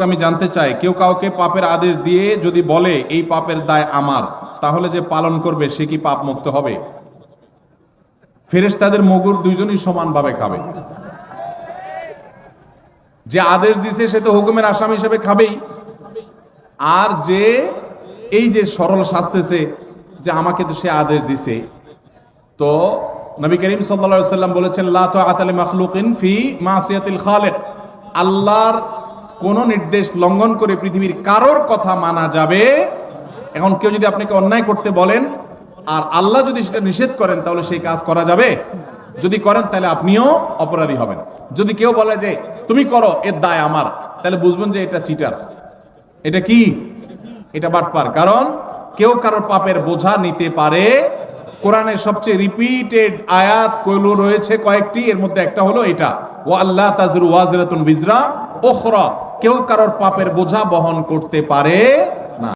আমি জানতে চাই, কেউ কাউকে পাপের আদেশ দিয়ে যদি বলে এই পাপের দায় আমার, তাহলে যে পালন করবে সে কি পাপ মুক্ত হবে? ফেরেশতাদের মগুর দুইজনই সমানভাবে খাবে। যে আদেশ দিছে সে তো হুকুমের আসামি হিসেবে খাবেই, আর যে এই যে সরল শাস্তেছে যে আমাকে তো সে আদেশ দিছে, তো নবী করিম সাল্লাল্লাহু আলাইহি ওয়াসাল্লাম বলেছেন লা তাআতা লি মাখলুকিন ফি মাসিয়াতিল খালিক, আল্লাহর কোন নির্দেশ লঙ্ঘন করে পৃথিবীর কারোর কথা মানা যাবে। এখন কেউ যদি আপনাকে অন্যায় করতে বলেন আর আল্লাহ যদি সেটা নিষেধ করেন, তাহলে সেই কাজ করা যাবে? যদি করেন তাহলে আপনিও অপরাধী হবেন। যদি কেউ বলে যে তুমি করো, এর দায় আমার, তাহলে বুঝবেন যে এটা চিটার, এটা কি, এটা বাটপার। কারণ কেউ কারোর পাপের বোঝা নিতে পারে। কোরআনের সবচেয়ে রিপিটেড আয়াত কইলো রয়েছে কয়েকটি, এর মধ্যে একটা হলো এটা, ও আল্লাহ তাজরু ওয়াজিরাতুন বিজরা উখরা, কেউ কারোর পাপের বোঝা বহন করতে পারে